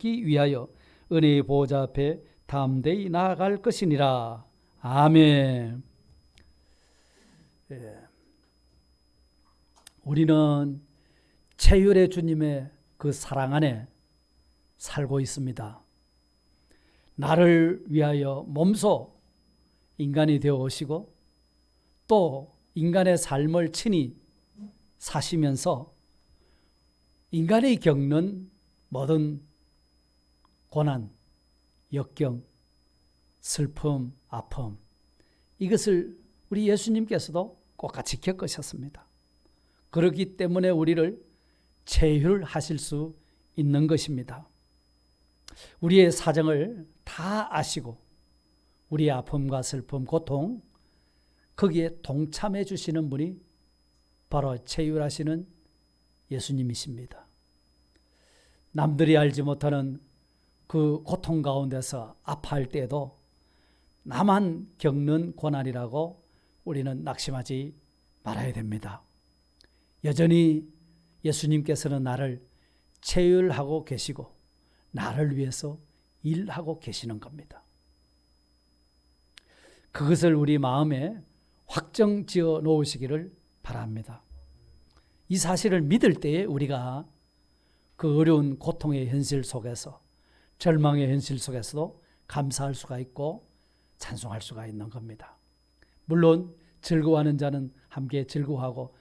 위하여 은혜의 보좌 앞에 담대히 나아갈 것이니라. 아멘. 우리는 최율의 주님의 그 사랑 안에 살고 있습니다. 나를 위하여 몸소 인간이 되어 오시고 또 인간의 삶을 친히 사시면서 인간이 겪는 모든 고난, 역경, 슬픔, 아픔, 이것을 우리 예수님께서도 똑같이 겪으셨습니다. 그렇기 때문에 우리를 체휼하실 수 있는 것입니다. 우리의 사정을 다 아시고 우리의 아픔과 슬픔, 고통, 거기에 동참해 주시는 분이 바로 체휼하시는 예수님이십니다. 남들이 알지 못하는 그 고통 가운데서 아파할 때에도 나만 겪는 고난이라고 우리는 낙심하지 말아야 됩니다. 여전히 예수님께서는 나를 체휼하고 계시고 나를 위해서 일하고 계시는 겁니다. 그것을 우리 마음에 확정지어 놓으시기를 바랍니다. 이 사실을 믿을 때에 우리가 그 어려운 고통의 현실 속에서, 절망의 현실 속에서도 감사할 수가 있고 찬송할 수가 있는 겁니다. 물론 즐거워하는 자는 함께 즐거워하고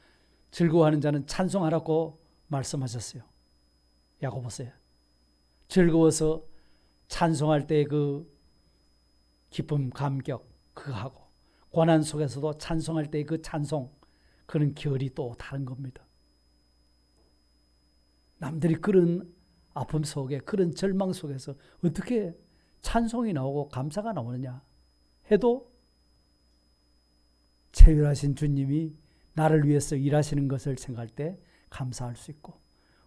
즐거워하는 자는 찬송하라고 말씀하셨어요. 야고보서에. 즐거워서 찬송할 때 그 기쁨, 감격 그거 하고 고난 속에서도 찬송할 때 그 찬송, 그런 결이 또 다른 겁니다. 남들이 그런 아픔 속에, 그런 절망 속에서 어떻게 찬송이 나오고 감사가 나오느냐 해도 체휼하신 주님이 나를 위해서 일하시는 것을 생각할 때 감사할 수 있고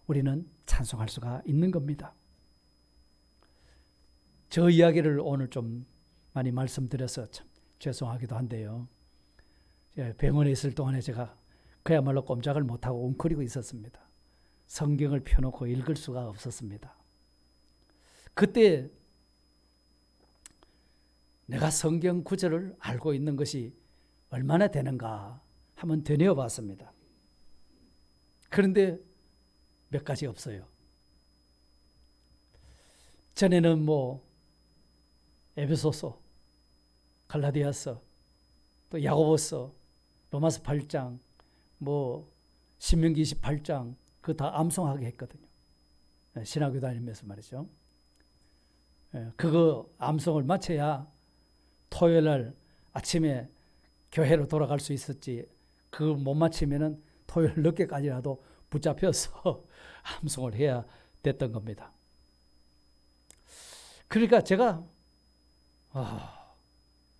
우리는 찬송할 수가 있는 겁니다. 저 이야기를 오늘 좀 많이 말씀드려서 참 죄송하기도 한데요. 병원에 있을 동안에 제가 그야말로 꼼짝을 못하고 웅크리고 있었습니다. 성경을 펴놓고 읽을 수가 없었습니다. 그때 내가 성경 구절을 알고 있는 것이 얼마나 되는가 한번 되뇌어 봤습니다. 그런데 몇 가지 없어요. 전에는 에베소서, 갈라디아서, 또 야고보서, 로마서 8장, 신명기 28장 그거 다 암송하게 했거든요. 신학교 다니면서 말이죠. 그거 암송을 마쳐야 토요일 날 아침에 교회로 돌아갈 수 있었지. 그거 못 마치면은 토요일 늦게까지라도 붙잡혀서 암송을 해야 됐던 겁니다. 그러니까 제가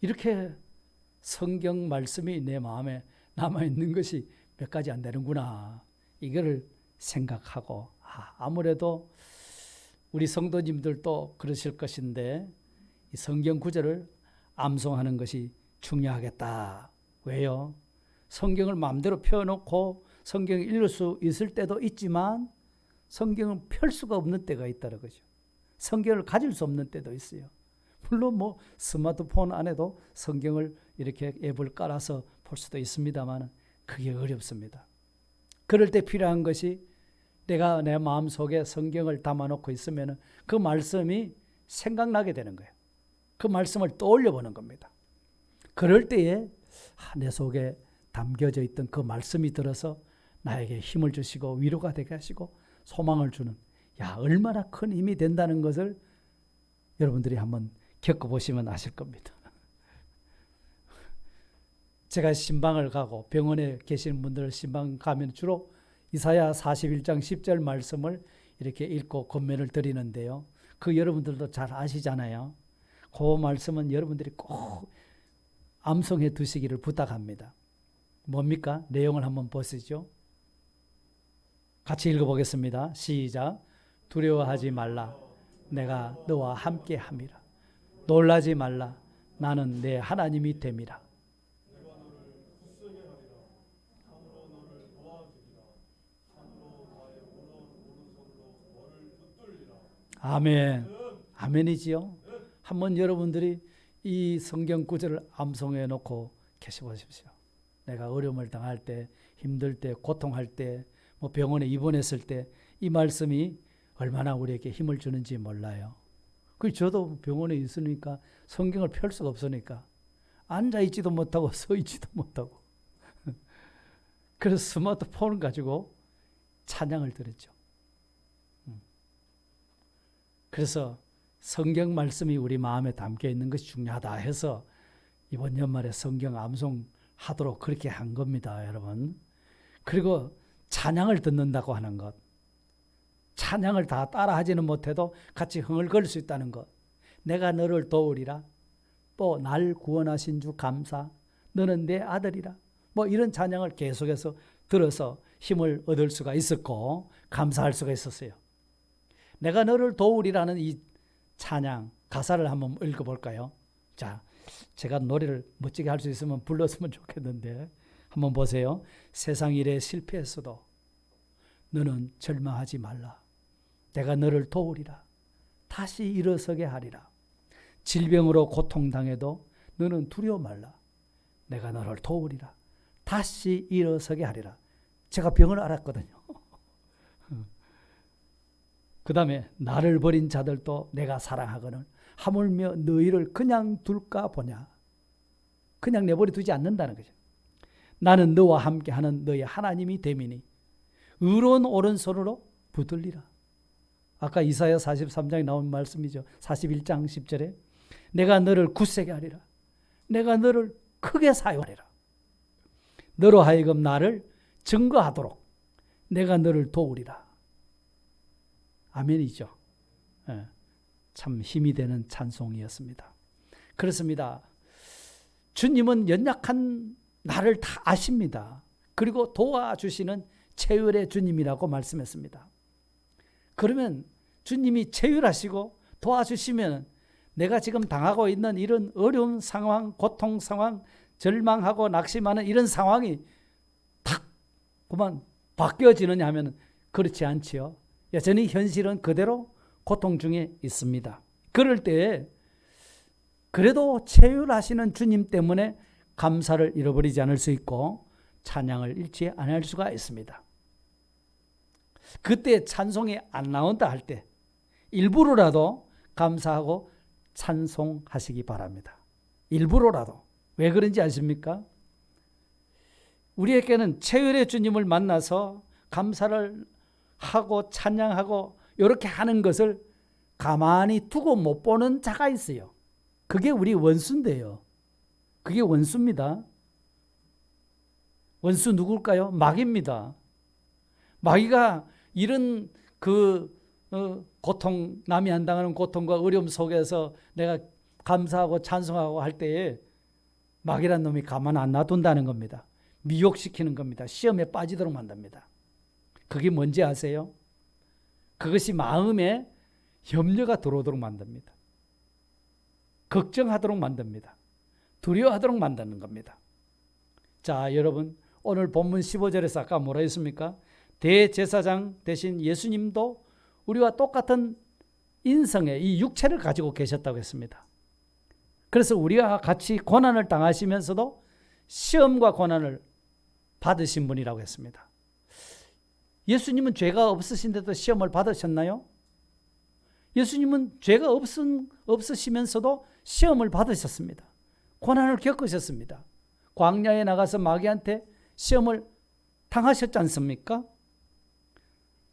이렇게 성경 말씀이 내 마음에 남아있는 것이 몇 가지 안 되는구나. 이거를 생각하고 아무래도 우리 성도님들도 그러실 것인데 이 성경 구절을 암송하는 것이 중요하겠다. 왜요? 성경을 마음대로 펴놓고 성경을 읽을 수 있을 때도 있지만 성경을 펼 수가 없는 때가 있다는 거죠. 성경을 가질 수 없는 때도 있어요. 물론 스마트폰 안에도 성경을 이렇게 앱을 깔아서 볼 수도 있습니다만 그게 어렵습니다. 그럴 때 필요한 것이 내가 내 마음속에 성경을 담아놓고 있으면 그 말씀이 생각나게 되는 거예요. 그 말씀을 떠올려 보는 겁니다. 그럴 때에 내 속에 담겨져 있던 그 말씀이 들어서 나에게 힘을 주시고 위로가 되게 하시고 소망을 주는, 얼마나 큰 힘이 된다는 것을 여러분들이 한번 겪어보시면 아실 겁니다. 제가 신방을 가고 병원에 계시는 분들 신방 가면 주로 이사야 41장 10절 말씀을 이렇게 읽고 권면을 드리는데요. 그 여러분들도 잘 아시잖아요. 그 말씀은 여러분들이 꼭 암송해 두시기를 부탁합니다. 뭡니까? 내용을 한번 보시죠. 같이 읽어보겠습니다. 시작. 두려워하지 말라. 내가 너와 함께 함이라. 놀라지 말라. 나는 내 하나님이 됨이라. 아멘. 아멘이지요. 한번 여러분들이 이 성경 구절을 암송해 놓고 계셔 보십시오. 내가 어려움을 당할 때, 힘들 때, 고통할 때, 뭐 병원에 입원했을 때 이 말씀이 얼마나 우리에게 힘을 주는지 몰라요. 그 저도 병원에 있으니까 성경을 펼 수가 없으니까 앉아 있지도 못하고 서 있지도 못하고 그래서 스마트폰을 가지고 찬양을 드렸죠. 그래서 성경 말씀이 우리 마음에 담겨 있는 것이 중요하다 해서 이번 연말에 성경 암송하도록 그렇게 한 겁니다, 여러분. 그리고 찬양을 듣는다고 하는 것, 찬양을 다 따라하지는 못해도 같이 흥얼거릴 수 있다는 것, 내가 너를 도우리라, 또 날 구원하신 주 감사, 너는 내 아들이라, 뭐 이런 찬양을 계속해서 들어서 힘을 얻을 수가 있었고 감사할 수가 있었어요. 내가 너를 도우리라는 이 찬양 가사를 한번 읽어볼까요? 자, 제가 노래를 멋지게 할 수 있으면 불렀으면 좋겠는데 한번 보세요. 세상 일에 실패했어도 너는 절망하지 말라. 내가 너를 도우리라. 다시 일어서게 하리라. 질병으로 고통당해도 너는 두려워 말라. 내가 너를 도우리라. 다시 일어서게 하리라. 제가 병을 앓았거든요. 그 다음에 나를 버린 자들도 내가 사랑하거늘 하물며 너희를 그냥 둘까 보냐. 그냥 내버려 두지 않는다는 거죠. 나는 너와 함께하는 너희 하나님이 됨이니 의로운 오른손으로 붙들리라. 아까 이사야 43장에 나온 말씀이죠. 41장 10절에 내가 너를 굳세게 하리라. 내가 너를 크게 사용하리라. 너로 하여금 나를 증거하도록 내가 너를 도우리라. 아멘이죠. 네, 참 힘이 되는 찬송이었습니다. 그렇습니다. 주님은 연약한 나를 다 아십니다. 그리고 도와주시는 체휼의 주님이라고 말씀했습니다. 그러면 주님이 체휼하시고 도와주시면 내가 지금 당하고 있는 이런 어려운 상황, 고통 상황, 절망하고 낙심하는 이런 상황이 탁 그만 바뀌어지느냐 하면 그렇지 않지요. 여전히 현실은 그대로 고통 중에 있습니다. 그럴 때 그래도 체휼하시는 주님 때문에 감사를 잃어버리지 않을 수 있고 찬양을 잃지 않을 수가 있습니다. 그때 찬송이 안 나온다 할 때 일부러라도 감사하고 찬송하시기 바랍니다. 일부러라도. 왜 그런지 아십니까? 우리에게는 체휼의 주님을 만나서 감사를 하고 찬양하고 이렇게 하는 것을 가만히 두고 못 보는 자가 있어요. 그게 우리 원수인데요. 그게 원수입니다. 원수 누굴까요? 마귀입니다. 마귀가 이런 고통, 남이 안 당하는 고통과 어려움 속에서 내가 감사하고 찬송하고 할 때에 마귀란 놈이 가만 안 놔둔다는 겁니다. 미혹시키는 겁니다. 시험에 빠지도록 만듭니다. 그게 뭔지 아세요? 그것이 마음에 염려가 들어오도록 만듭니다. 걱정하도록 만듭니다. 두려워하도록 만드는 겁니다. 자, 여러분 오늘 본문 15절에서 아까 뭐라 했습니까? 대제사장 대신 예수님도 우리와 똑같은 인성의 이 육체를 가지고 계셨다고 했습니다. 그래서 우리와 같이 고난을 당하시면서도 시험과 고난을 받으신 분이라고 했습니다. 예수님은 죄가 없으신데도 시험을 받으셨나요? 예수님은 죄가 없으시면서도 시험을 받으셨습니다. 고난을 겪으셨습니다. 광야에 나가서 마귀한테 시험을 당하셨지 않습니까?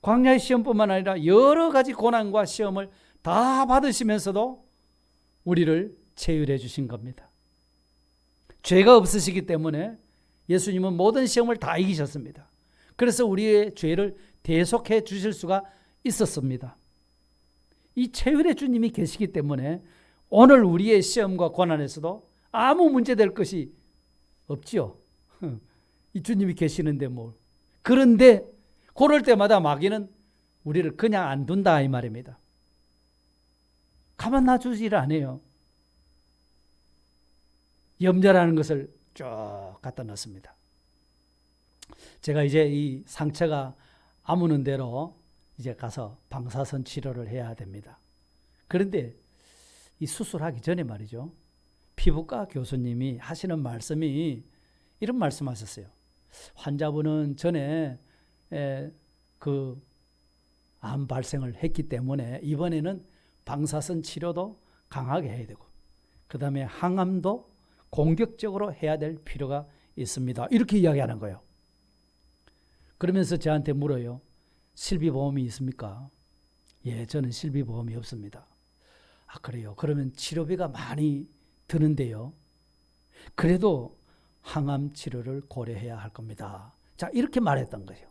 광야의 시험뿐만 아니라 여러 가지 고난과 시험을 다 받으시면서도 우리를 체휼해 주신 겁니다. 죄가 없으시기 때문에 예수님은 모든 시험을 다 이기셨습니다. 그래서 우리의 죄를 대속해 주실 수가 있었습니다. 이 체휼의 주님이 계시기 때문에 오늘 우리의 시험과 고난에서도 아무 문제될 것이 없지요. 이 주님이 계시는데 뭘. 그런데 그럴 때마다 마귀는 우리를 그냥 안 둔다 이 말입니다. 가만 놔주지를 않아요. 염려라는 것을 쭉 갖다 넣습니다. 제가 이제 이 상처가 아무는 대로 이제 가서 방사선 치료를 해야 됩니다. 그런데 이 수술하기 전에 말이죠. 피부과 교수님이 하시는 말씀이 이런 말씀하셨어요. 환자분은 전에 그 암 발생을 했기 때문에 이번에는 방사선 치료도 강하게 해야 되고 그 다음에 항암도 공격적으로 해야 될 필요가 있습니다. 이렇게 이야기하는 거예요. 그러면서 저한테 물어요. 실비보험이 있습니까? 예, 저는 실비보험이 없습니다. 아, 그래요? 그러면 치료비가 많이 드는데요. 그래도 항암 치료를 고려해야 할 겁니다. 자, 이렇게 말했던 거예요.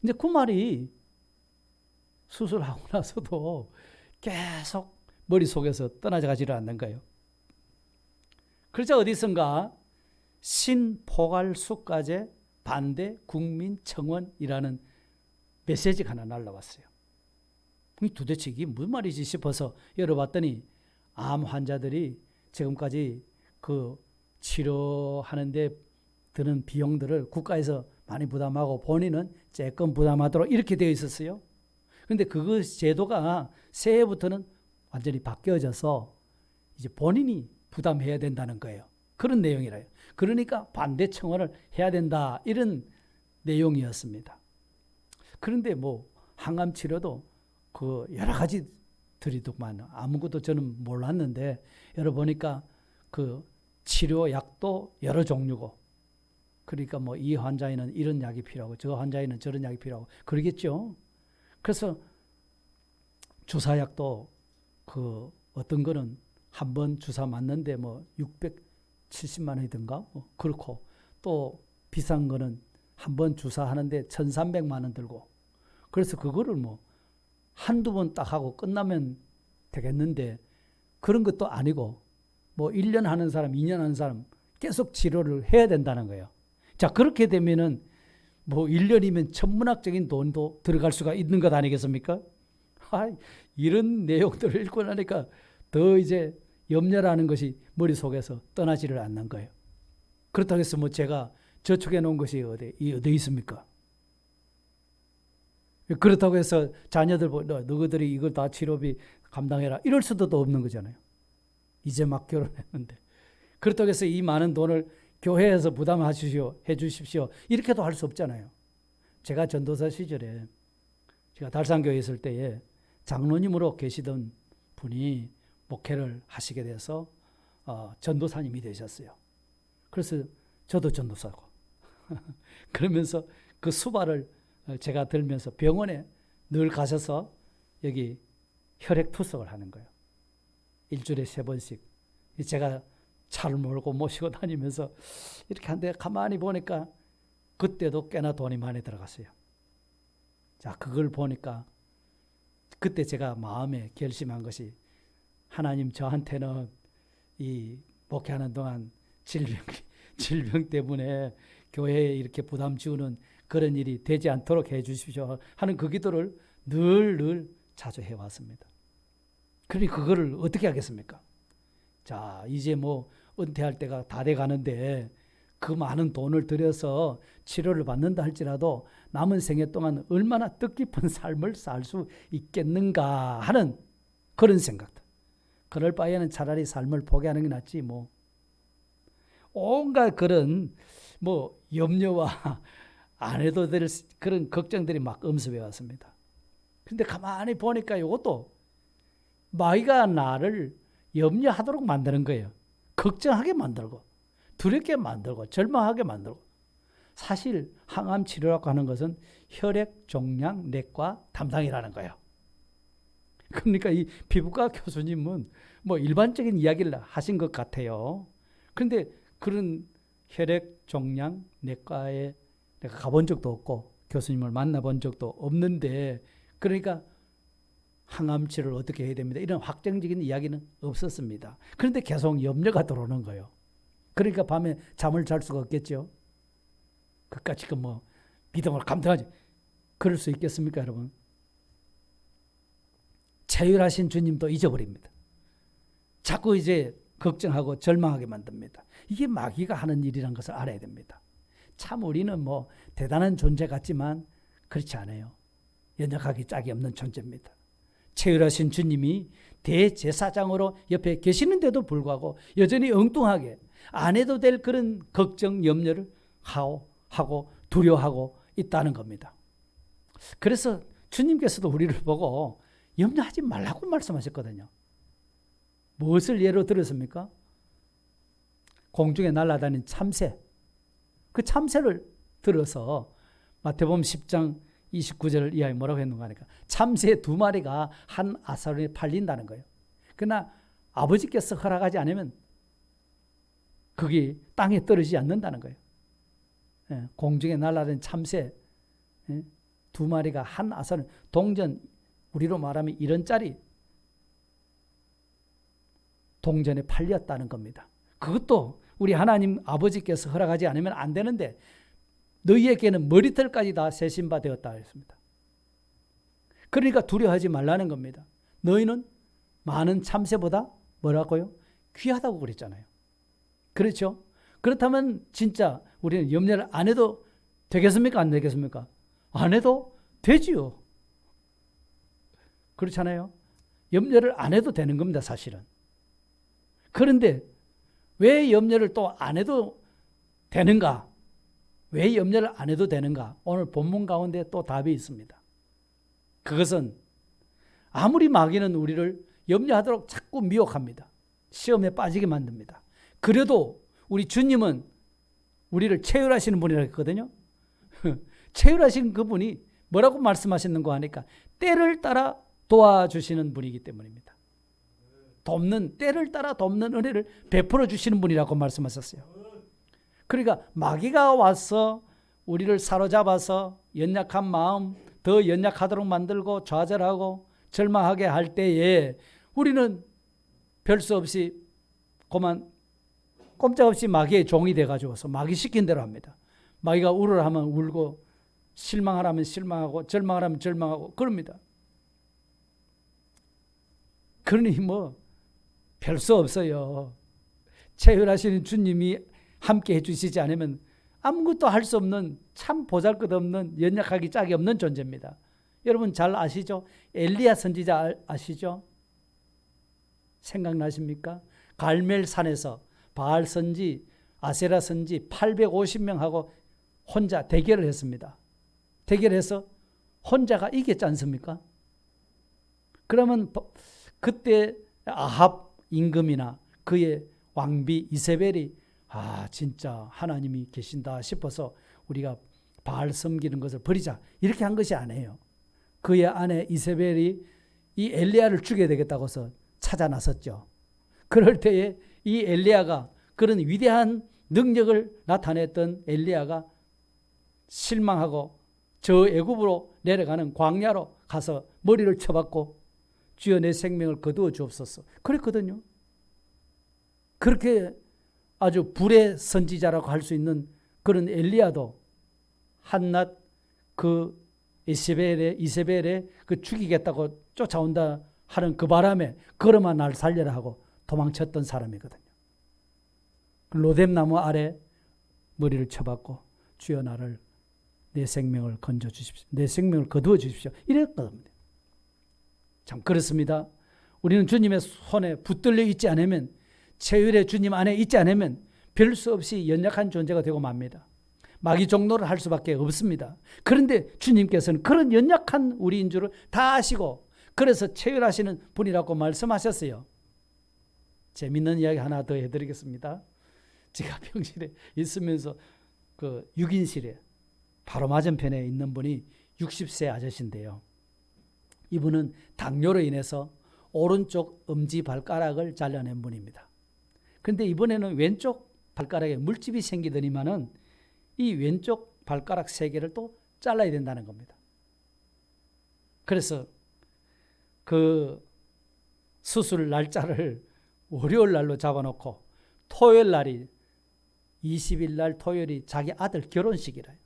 근데 그 말이 수술하고 나서도 계속 머릿속에서 떠나가지를 않는 거예요. 그러자 어디선가 신포괄수가제 반대 국민청원이라는 메시지가 하나 날라왔어요. 도대체 이게 무슨 말이지 싶어서 열어봤더니 암 환자들이 지금까지 그 치료하는데 드는 비용들을 국가에서 많이 부담하고 본인은 조금 부담하도록 이렇게 되어 있었어요. 그런데 그 제도가 새해부터는 완전히 바뀌어져서 이제 본인이 부담해야 된다는 거예요. 그런 내용이라요. 그러니까 반대 청원을 해야 된다 이런 내용이었습니다. 그런데 뭐 항암 치료도 그 여러 가지들이더만 아무것도 저는 몰랐는데 열어보니까 그 치료약도 여러 종류고 그러니까 뭐 이 환자에는 이런 약이 필요하고 저 환자에는 저런 약이 필요하고 그러겠죠. 그래서 주사약도 그 어떤 거는 한 번 주사 맞는데 뭐 670만 원이든가 뭐 그렇고 또 비싼 거는 한 번 주사하는데 1,300만 원 들고 그래서 그거를 뭐 한두 번 딱 하고 끝나면 되겠는데 그런 것도 아니고 뭐 1년 하는 사람, 2년 하는 사람 계속 치료를 해야 된다는 거예요. 자, 그렇게 되면은 뭐 1년이면 천문학적인 돈도 들어갈 수가 있는 것 아니겠습니까? 이런 내용들을 읽고 나니까 더 이제 염려라는 것이 머릿속에서 떠나지를 않는 거예요. 그렇다고 해서 뭐 제가 저축해 놓은 것이 어디 있습니까? 그렇다고 해서 자녀들 너희들이 이걸 다 치료비 감당해라 이럴 수도 없는 거잖아요. 이제 막 결혼했는데 그렇다고 해서 이 많은 돈을 교회에서 해 주십시오 이렇게도 할 수 없잖아요. 제가 전도사 시절에 제가 달산교회에 있을 때에 장로님으로 계시던 분이 목회를 하시게 돼서 전도사님이 되셨어요. 그래서 저도 전도사고 그러면서 그 수발을 제가 들면서 병원에 늘 가셔서 여기 혈액 투석을 하는 거예요. 일주일에 3번씩. 제가 차를 몰고 모시고 다니면서 이렇게 한데 가만히 보니까 그때도 꽤나 돈이 많이 들어갔어요. 자, 그걸 보니까 그때 제가 마음에 결심한 것이 하나님 저한테는 이 목회하는 동안 질병 때문에 교회에 이렇게 부담 지우는 그런 일이 되지 않도록 해 주십시오 하는 그 기도를 늘 자주 해왔습니다. 그러니 그거를 어떻게 하겠습니까? 자, 이제 뭐 은퇴할 때가 다 돼 가는데 그 많은 돈을 들여서 치료를 받는다 할지라도 남은 생애 동안 얼마나 뜻깊은 삶을 살 수 있겠는가 하는 그런 생각들. 그럴 바에는 차라리 삶을 포기하는 게 낫지 뭐. 온갖 그런 뭐 염려와 안 해도 될 그런 걱정들이 막 엄습해 왔습니다. 근데 가만히 보니까 이것도 마귀가 나를 염려하도록 만드는 거예요. 걱정하게 만들고 두렵게 만들고 절망하게 만들고. 사실 항암 치료라고 하는 것은 혈액 종양 내과 담당이라는 거예요. 그러니까 이 피부과 교수님은 뭐 일반적인 이야기를 하신 것 같아요. 그런데 그런 혈액 종양 내과에 내가 가본 적도 없고 교수님을 만나본 적도 없는데 그러니까 항암 치료를 어떻게 해야 됩니다. 이런 확정적인 이야기는 없었습니다. 그런데 계속 염려가 들어오는 거예요. 그러니까 밤에 잠을 잘 수가 없겠죠. 그까짓 뭐 믿음을 감당하지. 그럴 수 있겠습니까, 여러분? 자율하신 주님도 잊어버립니다. 자꾸 이제 걱정하고 절망하게 만듭니다. 이게 마귀가 하는 일이라는 것을 알아야 됩니다. 참 우리는 뭐 대단한 존재 같지만 그렇지 않아요. 연약하기 짝이 없는 존재입니다. 최율하신 주님이 대제사장으로 옆에 계시는데도 불구하고 여전히 엉뚱하게 안 해도 될 그런 걱정, 염려를 하고 두려워하고 있다는 겁니다. 그래서 주님께서도 우리를 보고 염려하지 말라고 말씀하셨거든요. 무엇을 예로 들었습니까? 공중에 날아다니는 참새. 그 참새를 들어서 마태복음 10장 29절을 이하에 뭐라고 했는가 하니까 참새 2마리가 한 아사론에 팔린다는 거예요. 그러나 아버지께서 허락하지 않으면 그게 땅에 떨어지지 않는다는 거예요. 공중에 날아다니는 참새 2마리가 한 아사론, 동전, 우리로 말하면 1원짜리 동전에 팔렸다는 겁니다. 그것도 우리 하나님 아버지께서 허락하지 않으면 안 되는데 너희에게는 머리털까지 다 세신 바 되었다 했습니다. 그러니까 두려워하지 말라는 겁니다. 너희는 많은 참새보다 뭐라고요? 귀하다고 그랬잖아요. 그렇죠? 그렇다면 진짜 우리는 염려를 안 해도 되겠습니까? 안 되겠습니까? 안 해도 되지요. 그렇잖아요. 염려를 안 해도 되는 겁니다, 사실은. 그런데 왜 염려를 또 안 해도 되는가? 왜 염려를 안 해도 되는가? 오늘 본문 가운데 또 답이 있습니다. 그것은 아무리 마귀는 우리를 염려하도록 자꾸 미혹합니다. 시험에 빠지게 만듭니다. 그래도 우리 주님은 우리를 체휼하시는 분이라고 했거든요. 체휼하신 그분이 뭐라고 말씀하셨는가 하니까 때를 따라 도와주시는 분이기 때문입니다. 때를 따라 돕는 은혜를 베풀어 주시는 분이라고 말씀하셨어요. 그러니까 마귀가 와서 우리를 사로잡아서 연약한 마음 더 연약하도록 만들고 좌절하고 절망하게 할 때에 우리는 별 수 없이 꼼짝없이 마귀의 종이 돼가지고서 마귀 시킨 대로 합니다. 마귀가 울으라 하면 울고 실망하라면 실망하고 절망하라면 절망하고 그럽니다. 그러니 별 수 없어요. 체휼하시는 주님이 함께 해주시지 않으면 아무것도 할 수 없는 참 보잘것없는 연약하기 짝이 없는 존재입니다. 여러분 잘 아시죠? 엘리야 선지자 아시죠? 생각나십니까? 갈멜산에서 바알 선지, 아세라 선지 850명하고 혼자 대결을 했습니다. 대결해서 혼자가 이겼지 않습니까? 그러면 그때 아합 임금이나 그의 왕비 이세벨이 진짜 하나님이 계신다 싶어서 우리가 바알 섬기는 것을 버리자 이렇게 한 것이 아니에요. 그의 아내 이세벨이 이 엘리야를 죽여야 되겠다고 해서 찾아 나섰죠. 그럴 때에 이 엘리야가 그런 위대한 능력을 나타냈던 엘리야가 실망하고 저 애굽으로 내려가는 광야로 가서 머리를 쳐박고 주여 내 생명을 거두어 주옵소서 그랬거든요. 그렇게 아주 불의 선지자라고 할 수 있는 그런 엘리야도 한낱 그 이세벨의 그 죽이겠다고 쫓아온다 하는 그 바람에 걸어마 날 살려라 하고 도망쳤던 사람이거든요. 로뎀나무 아래 머리를 쳐박고 주여 나를 내 생명을 건져 주십시오. 내 생명을 거두어 주십시오. 이랬거든요. 참 그렇습니다. 우리는 주님의 손에 붙들려 있지 않으면 체휼의 주님 안에 있지 않으면 별 수 없이 연약한 존재가 되고 맙니다. 마귀 종노를 할 수밖에 없습니다. 그런데 주님께서는 그런 연약한 우리인 줄을 다 아시고 그래서 체휼하시는 분이라고 말씀하셨어요. 재밌는 이야기 하나 더 해드리겠습니다. 제가 병실에 있으면서 그 6인실에 바로 맞은편에 있는 분이 60세 아저씨인데요. 이분은 당뇨로 인해서 오른쪽 엄지발가락을 잘라낸 분입니다. 그런데 이번에는 왼쪽 발가락에 물집이 생기더니만은 이 왼쪽 발가락 3개를 또 잘라야 된다는 겁니다. 그래서 그 수술 날짜를 월요일 날로 잡아놓고 토요일 날이 20일 날 토요일이 자기 아들 결혼식이라요.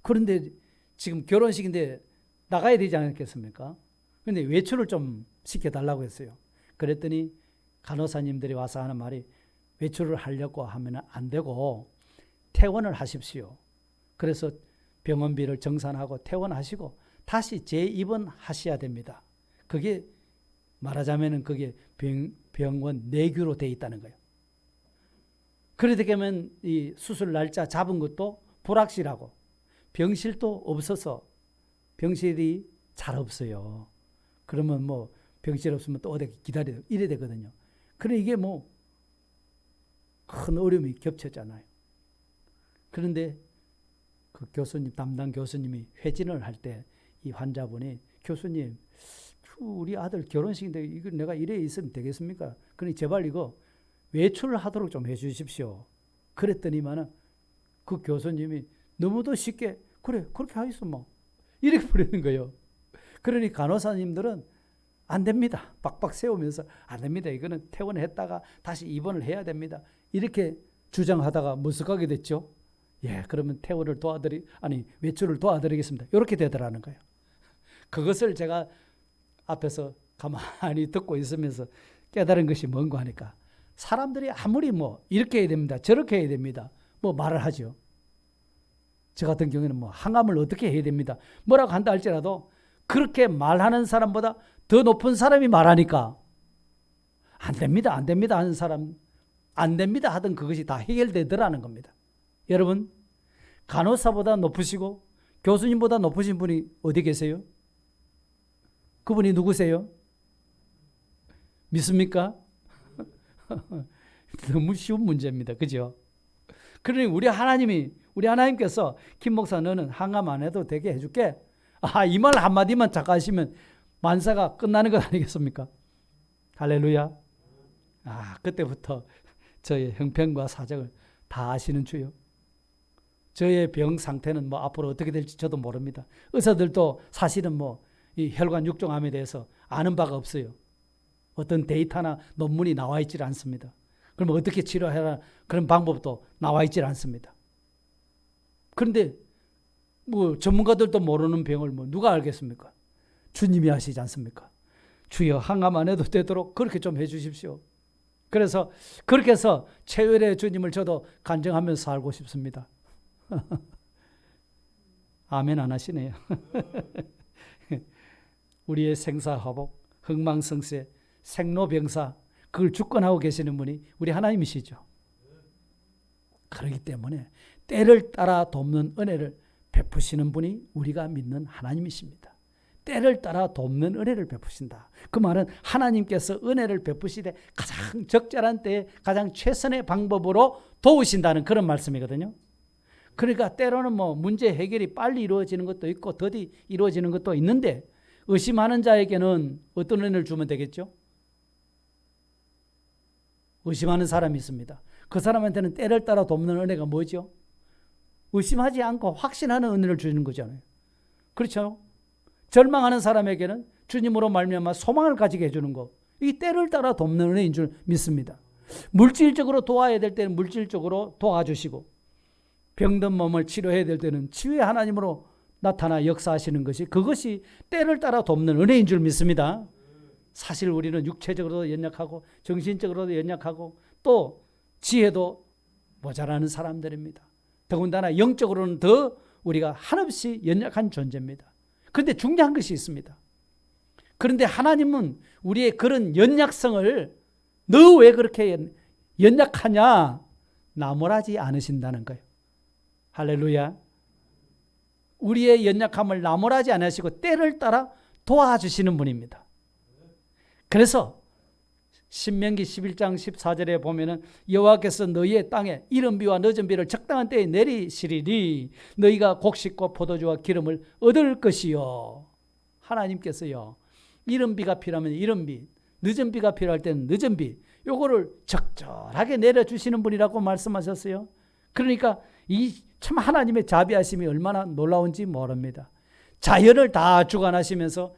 그런데 지금 결혼식인데 나가야 되지 않겠습니까? 그런데 외출을 좀 시켜달라고 했어요. 그랬더니 간호사님들이 와서 하는 말이 외출을 하려고 하면 안 되고 퇴원을 하십시오. 그래서 병원비를 정산하고 퇴원하시고 다시 재입원하셔야 됩니다. 그게 말하자면 그게 병원 내규로 되어 있다는 거예요. 그러게 되면 이 수술 날짜 잡은 것도 불확실하고 병실도 없어서 병실이 잘 없어요. 그러면 뭐 병실 없으면 또 어디 기다려 이래 되거든요. 그래 이게 뭐 큰 어려움이 겹쳤잖아요. 그런데 그 교수님, 담당 교수님이 회진을 할 때 이 환자분이 교수님, 우리 아들 결혼식인데 이거 내가 이래 있으면 되겠습니까? 그러니 제발 이거 외출을 하도록 좀 해주십시오. 그랬더니만은 그 교수님이 너무도 쉽게 그래 그렇게 하겠어 뭐 이렇게 부르는 거예요. 그러니 간호사님들은 안 됩니다. 빡빡 세우면서 안 됩니다. 이거는 퇴원했다가 다시 입원을 해야 됩니다. 이렇게 주장하다가 머쓱하게 됐죠. 예, 그러면 퇴원을 외출을 도와드리겠습니다. 이렇게 되더라는 거예요. 그것을 제가 앞에서 가만히 듣고 있으면서 깨달은 것이 뭔가 하니까 사람들이 아무리 뭐 이렇게 해야 됩니다. 저렇게 해야 됩니다. 뭐 말을 하죠. 저 같은 경우에는 뭐 항암을 어떻게 해야 됩니다. 뭐라고 한다 할지라도 그렇게 말하는 사람보다 더 높은 사람이 말하니까 안 됩니다. 안 됩니다 하는 사람 안 됩니다 하던 그것이 다 해결되더라는 겁니다. 여러분 간호사보다 높으시고 교수님보다 높으신 분이 어디 계세요? 그분이 누구세요? 믿습니까? 너무 쉬운 문제입니다. 그죠? 그러니 우리 하나님께서 김 목사 너는 항암 안 해도 되게 해줄게. 이 말 한마디만 잠깐 하시면 만사가 끝나는 것 아니겠습니까? 할렐루야. 그때부터 저의 형편과 사정을 다 아시는 주요. 저의 병 상태는 뭐 앞으로 어떻게 될지 저도 모릅니다. 의사들도 사실은 뭐 이 혈관 육종암에 대해서 아는 바가 없어요. 어떤 데이터나 논문이 나와 있지 않습니다. 그러면 어떻게 치료해라 그런 방법도 나와 있지 않습니다. 그런데 뭐 전문가들도 모르는 병을 뭐 누가 알겠습니까? 주님이 아시지 않습니까? 주여 항암 안 해도 되도록 그렇게 좀 해주십시오. 그래서 그렇게 해서 최열의 주님을 저도 간증하면서 살고 싶습니다. 아멘 안 하시네요. 우리의 생사화복, 흥망성쇠, 생로병사 그걸 주권하고 계시는 분이 우리 하나님이시죠. 그렇기 때문에 때를 따라 돕는 은혜를 베푸시는 분이 우리가 믿는 하나님이십니다. 때를 따라 돕는 은혜를 베푸신다. 그 말은 하나님께서 은혜를 베푸시되 가장 적절한 때에 가장 최선의 방법으로 도우신다는 그런 말씀이거든요. 그러니까 때로는 뭐 문제 해결이 빨리 이루어지는 것도 있고 더디 이루어지는 것도 있는데 의심하는 자에게는 어떤 은혜를 주면 되겠죠? 의심하는 사람이 있습니다. 그 사람한테는 때를 따라 돕는 은혜가 뭐죠? 의심하지 않고 확신하는 은혜를 주는 거잖아요. 그렇죠? 절망하는 사람에게는 주님으로 말미암아 소망을 가지게 해주는 거. 이 때를 따라 돕는 은혜인 줄 믿습니다. 물질적으로 도와야 될 때는 물질적으로 도와주시고 병든 몸을 치료해야 될 때는 치유의 하나님으로 나타나 역사하시는 것이 그것이 때를 따라 돕는 은혜인 줄 믿습니다. 사실 우리는 육체적으로도 연약하고 정신적으로도 연약하고 또 지혜도 모자라는 사람들입니다. 더군다나 영적으로는 더 우리가 한없이 연약한 존재입니다. 그런데 중요한 것이 있습니다. 그런데 하나님은 우리의 그런 연약성을 너 왜 그렇게 연약하냐 나무라지 않으신다는 거예요. 할렐루야. 우리의 연약함을 나무라지 않으시고 때를 따라 도와주시는 분입니다. 그래서 신명기 11장 14절에 보면은 여호와께서 너희의 땅에 이른 비와 늦은 비를 적당한 때에 내리시리니 너희가 곡식과 포도주와 기름을 얻을 것이요. 하나님께서요. 이른 비가 필요하면 이른 비, 늦은 비가 필요할 때는 늦은 비, 요거를 적절하게 내려주시는 분이라고 말씀하셨어요. 그러니까 이 참 하나님의 자비하심이 얼마나 놀라운지 모릅니다. 자연을 다 주관하시면서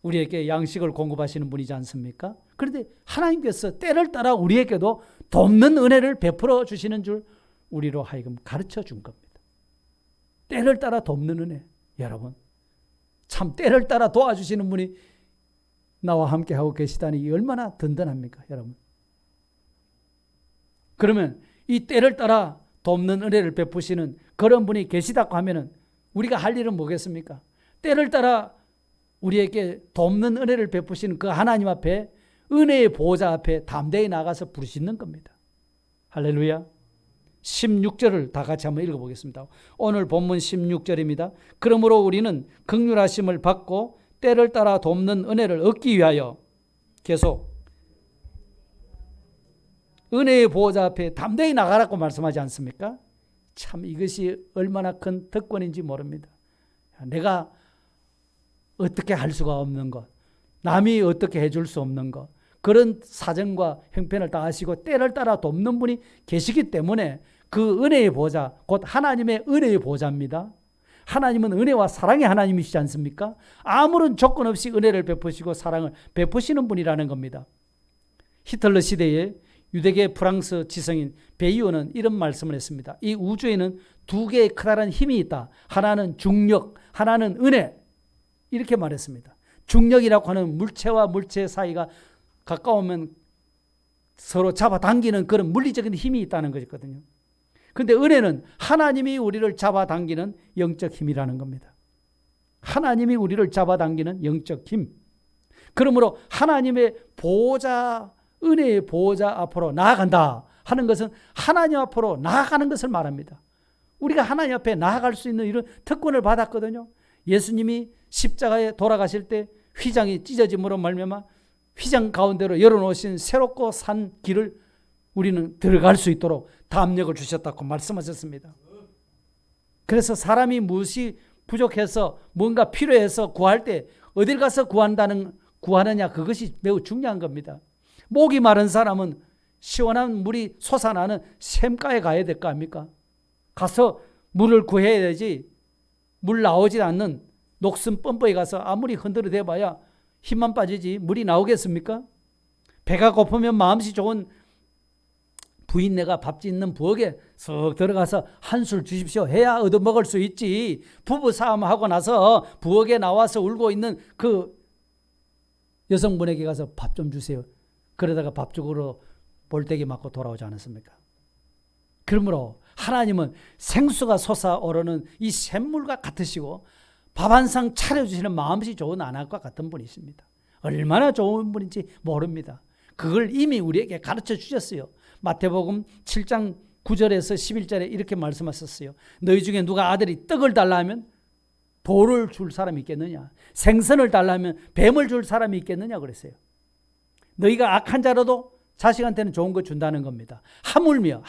우리에게 양식을 공급하시는 분이지 않습니까? 그런데 하나님께서 때를 따라 우리에게도 돕는 은혜를 베풀어 주시는 줄 우리로 하여금 가르쳐 준 겁니다. 때를 따라 돕는 은혜. 여러분 참 때를 따라 도와주시는 분이 나와 함께 하고 계시다니 얼마나 든든합니까? 여러분. 그러면 이 때를 따라 돕는 은혜를 베푸시는 그런 분이 계시다고 하면은 우리가 할 일은 뭐겠습니까? 때를 따라 우리에게 돕는 은혜를 베푸시는 그 하나님 앞에, 은혜의 보호자 앞에 담대히 나가서 부르짖는 겁니다. 할렐루야. 16절을 다 같이 한번 읽어보겠습니다. 오늘 본문 16절입니다. 그러므로 우리는 긍휼하심을 받고 때를 따라 돕는 은혜를 얻기 위하여 계속 은혜의 보호자 앞에 담대히 나가라고 말씀하지 않습니까? 참 이것이 얼마나 큰 특권인지 모릅니다. 내가 어떻게 할 수가 없는 것, 남이 어떻게 해줄 수 없는 것, 그런 사정과 형편을 다 아시고 때를 따라 돕는 분이 계시기 때문에 그 은혜의 보호자, 곧 하나님의 은혜의 보호자입니다. 하나님은 은혜와 사랑의 하나님이시지 않습니까? 아무런 조건 없이 은혜를 베푸시고 사랑을 베푸시는 분이라는 겁니다. 히틀러 시대에 유대계 프랑스 지성인 베이오는 이런 말씀을 했습니다. 이 우주에는 두 개의 커다란 힘이 있다. 하나는 중력, 하나는 은혜. 이렇게 말했습니다. 중력이라고 하는 물체와 물체 사이가 가까우면 서로 잡아당기는 그런 물리적인 힘이 있다는 것이거든요. 그런데 은혜는 하나님이 우리를 잡아당기는 영적 힘이라는 겁니다. 하나님이 우리를 잡아당기는 영적 힘. 그러므로 하나님의 보호자, 은혜의 보호자 앞으로 나아간다 하는 것은 하나님 앞으로 나아가는 것을 말합니다. 우리가 하나님 앞에 나아갈 수 있는 이런 특권을 받았거든요. 예수님이 십자가에 돌아가실 때 휘장이 찢어짐으로 말미암아 휘장 가운데로 열어놓으신 새롭고 산 길을 우리는 들어갈 수 있도록 담력을 주셨다고 말씀하셨습니다. 그래서 사람이 무엇이 부족해서 뭔가 필요해서 구할 때 어딜 가서 구하느냐, 그것이 매우 중요한 겁니다. 목이 마른 사람은 시원한 물이 솟아나는 샘가에 가야 될 거 아닙니까? 가서 물을 구해야 되지, 물 나오지 않는 녹슨 뻔뻔히 가서 아무리 흔들어 대봐야 힘만 빠지지 물이 나오겠습니까? 배가 고프면 마음씨 좋은 부인네가 밥 짓는 부엌에 쓱 들어가서 한술 주십시오 해야 얻어먹을 수 있지. 부부싸움하고 나서 부엌에 나와서 울고 있는 그 여성분에게 가서 밥 좀 주세요. 그러다가 밥죽으로 볼때기 맞고 돌아오지 않았습니까? 그러므로 하나님은 생수가 솟아오르는 이 샘물과 같으시고 밥 한 상 차려주시는 마음씨 좋은 아낙과 같은 분이십니다. 얼마나 좋은 분인지 모릅니다. 그걸 이미 우리에게 가르쳐 주셨어요. 마태복음 7장 9절에서 11절에 이렇게 말씀하셨어요. 너희 중에 누가 아들이 떡을 달라 하면 돌을 줄 사람이 있겠느냐? 생선을 달라 하면 뱀을 줄 사람이 있겠느냐 그랬어요. 너희가 악한 자라도 자식한테는 좋은 거 준다는 겁니다. 하물며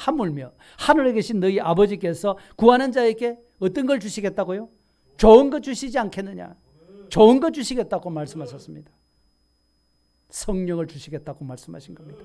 하늘에 계신 너희 아버지께서 구하는 자에게 어떤 걸 주시겠다고요? 좋은 거 주시지 않겠느냐? 좋은 거 주시겠다고 말씀하셨습니다. 성령을 주시겠다고 말씀하신 겁니다.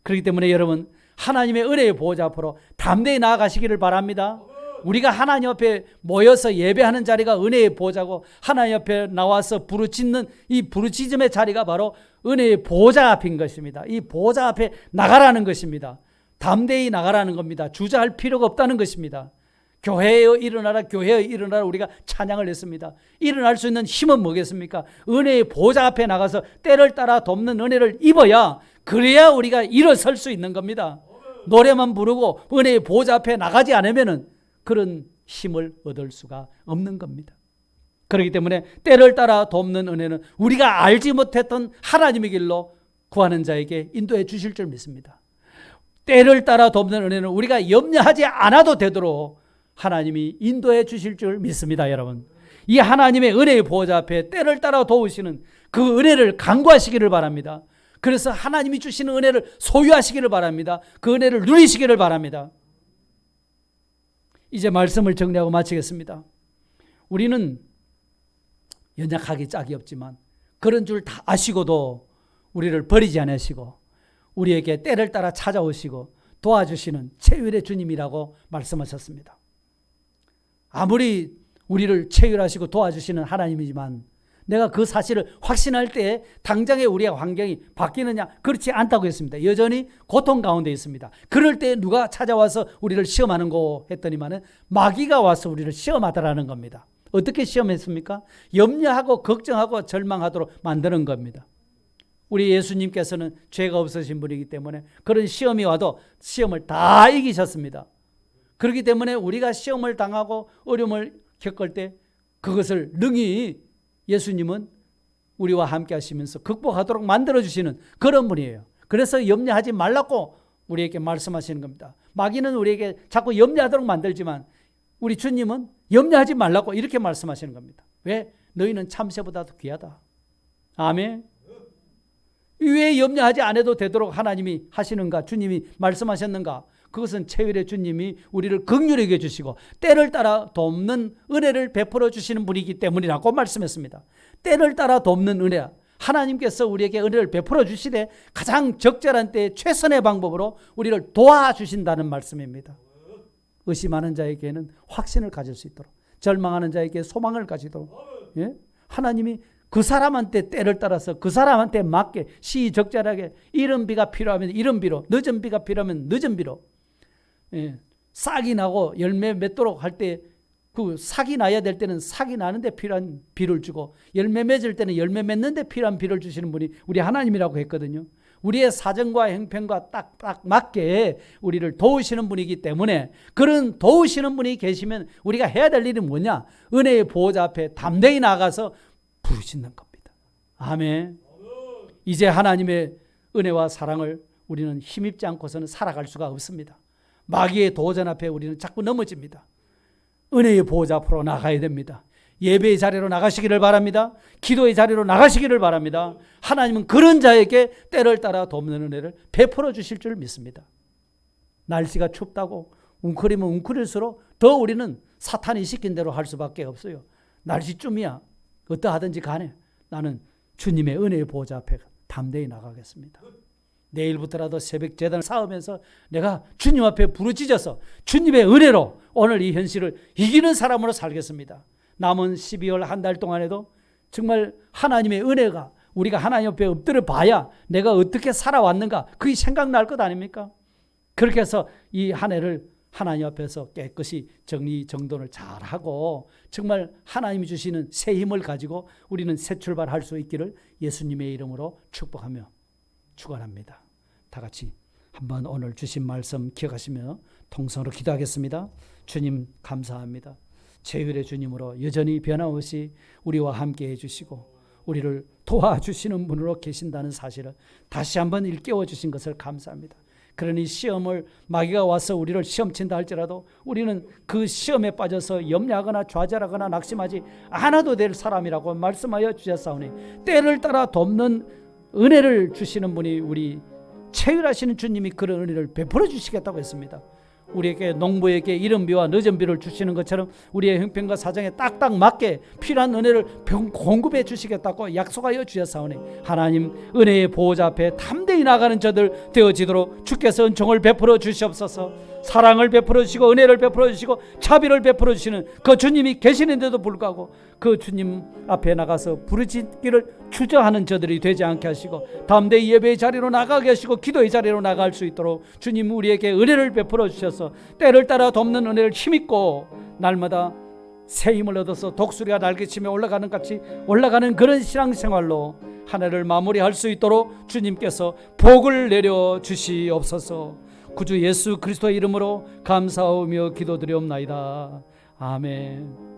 그렇기 때문에 여러분, 하나님의 은혜의 보호자 앞으로 담대히 나아가시기를 바랍니다. 우리가 하나님 앞에 모여서 예배하는 자리가 은혜의 보호자고, 하나님 앞에 나와서 부르짖는 이 부르짖음의 자리가 바로 은혜의 보호자 앞인 것입니다. 이 보호자 앞에 나가라는 것입니다. 담대히 나가라는 겁니다. 주저할 필요가 없다는 것입니다. 교회여 일어나라, 교회여 일어나라, 우리가 찬양을 했습니다. 일어날 수 있는 힘은 뭐겠습니까? 은혜의 보호자 앞에 나가서 때를 따라 돕는 은혜를 입어야, 그래야 우리가 일어설 수 있는 겁니다. 노래만 부르고 은혜의 보호자 앞에 나가지 않으면은 그런 힘을 얻을 수가 없는 겁니다. 그렇기 때문에 때를 따라 돕는 은혜는 우리가 알지 못했던 하나님의 길로 구하는 자에게 인도해 주실 줄 믿습니다. 때를 따라 돕는 은혜는 우리가 염려하지 않아도 되도록 하나님이 인도해 주실 줄 믿습니다. 여러분, 이 하나님의 은혜의 보호자 앞에 때를 따라 도우시는 그 은혜를 간구하시기를 바랍니다. 그래서 하나님이 주시는 은혜를 소유하시기를 바랍니다. 그 은혜를 누리시기를 바랍니다. 이제 말씀을 정리하고 마치겠습니다. 우리는 연약하기 짝이 없지만 그런 줄 다 아시고도 우리를 버리지 않으시고 우리에게 때를 따라 찾아오시고 도와주시는 최율의 주님이라고 말씀하셨습니다. 아무리 우리를 체휼하시고 도와주시는 하나님이지만 내가 그 사실을 확신할 때 당장에 우리의 환경이 바뀌느냐? 그렇지 않다고 했습니다. 여전히 고통 가운데 있습니다. 그럴 때 누가 찾아와서 우리를 시험하는 거 했더니만은 마귀가 와서 우리를 시험하더라는 겁니다. 어떻게 시험했습니까? 염려하고 걱정하고 절망하도록 만드는 겁니다. 우리 예수님께서는 죄가 없으신 분이기 때문에 그런 시험이 와도 시험을 다 이기셨습니다. 그렇기 때문에 우리가 시험을 당하고 어려움을 겪을 때 그것을 능히 예수님은 우리와 함께 하시면서 극복하도록 만들어주시는 그런 분이에요. 그래서 염려하지 말라고 우리에게 말씀하시는 겁니다. 마귀는 우리에게 자꾸 염려하도록 만들지만 우리 주님은 염려하지 말라고 이렇게 말씀하시는 겁니다. 왜? 너희는 참새보다도 귀하다. 아멘. 왜 염려하지 않아도 되도록 하나님이 하시는가? 주님이 말씀하셨는가? 그것은 최일의 주님이 우리를 긍휼히 여겨 주시고 때를 따라 돕는 은혜를 베풀어 주시는 분이기 때문이라고 말씀했습니다. 때를 따라 돕는 은혜, 하나님께서 우리에게 은혜를 베풀어 주시되 가장 적절한 때에 최선의 방법으로 우리를 도와주신다는 말씀입니다. 의심하는 자에게는 확신을 가질 수 있도록, 절망하는 자에게 소망을 가지도록, 예? 하나님이 그 사람한테 때를 따라서 그 사람한테 맞게 시적절하게 이른 비가 필요하면 이른 비로, 늦은 비가 필요하면 늦은 비로, 예, 싹이 나고 열매 맺도록 할 때 그 싹이 나야 될 때는 싹이 나는데 필요한 비를 주고 열매 맺을 때는 열매 맺는데 필요한 비를 주시는 분이 우리 하나님이라고 했거든요. 우리의 사정과 형편과 딱 맞게 우리를 도우시는 분이기 때문에 그런 도우시는 분이 계시면 우리가 해야 될 일은 뭐냐? 은혜의 보호자 앞에 담대히 나가서 부르짖는 겁니다. 아멘. 이제 하나님의 은혜와 사랑을 우리는 힘입지 않고서는 살아갈 수가 없습니다. 마귀의 도전 앞에 우리는 자꾸 넘어집니다. 은혜의 보호자 앞으로 나가야 됩니다. 예배의 자리로 나가시기를 바랍니다. 기도의 자리로 나가시기를 바랍니다. 하나님은 그런 자에게 때를 따라 돕는 은혜를 베풀어 주실 줄 믿습니다. 날씨가 춥다고 웅크리면 웅크릴수록 더 우리는 사탄이 시킨 대로 할 수밖에 없어요. 날씨쯤이야 어떠하든지 간에 나는 주님의 은혜의 보호자 앞에 담대히 나가겠습니다. 내일부터라도 새벽 제단을 쌓으면서 내가 주님 앞에 부르짖어서 주님의 은혜로 오늘 이 현실을 이기는 사람으로 살겠습니다. 남은 12월 한 달 동안에도 정말 하나님의 은혜가 우리가 하나님 앞에 엎드려 봐야 내가 어떻게 살아왔는가 그게 생각날 것 아닙니까? 그렇게 해서 이 한 해를 하나님 앞에서 깨끗이 정리정돈을 잘하고 정말 하나님이 주시는 새 힘을 가지고 우리는 새 출발할 수 있기를 예수님의 이름으로 축복하며 축원합니다. 다 같이 한번 오늘 주신 말씀 기억하시며 통성으로 기도하겠습니다. 주님 감사합니다. 최일의 주님으로 여전히 변함없이 우리와 함께 해주시고 우리를 도와주시는 분으로 계신다는 사실을 다시 한번 일깨워 주신 것을 감사합니다. 그러니 시험을 마귀가 와서 우리를 시험친다 할지라도 우리는 그 시험에 빠져서 염려하거나 좌절하거나 낙심하지 않아도 될 사람이라고 말씀하여 주셨사오니 때를 따라 돕는 은혜를 주시는 분이 우리 최일하시는 주님이 그런 은혜를 베풀어 주시겠다고 했습니다. 우리에게 농부에게 이른 비와 늦은 비를 주시는 것처럼 우리의 형편과 사정에 딱딱 맞게 필요한 은혜를 공급해 주시겠다고 약속하여 주셨사오니 하나님 은혜의 보호자 앞에 담대히 나가는 저들 되어지도록 주께서 은총을 베풀어 주시옵소서. 사랑을 베풀어 주시고 은혜를 베풀어 주시고 자비를 베풀어 주시는 그 주님이 계시는데도 불구하고 그 주님 앞에 나가서 부르짖기를 주저하는 저들이 되지 않게 하시고 담대히 예배의 자리로 나가게 하시고 기도의 자리로 나갈 수 있도록 주님 우리에게 은혜를 베풀어 주셔서 때를 따라 돕는 은혜를 힘입고 날마다 새 힘을 얻어서 독수리가 날개치며 올라가는 같이 올라가는 그런 신앙생활로 한 해를 마무리할 수 있도록 주님께서 복을 내려 주시옵소서. 구주 예수 그리스도의 이름으로 감사하며 기도드리옵나이다. 아멘.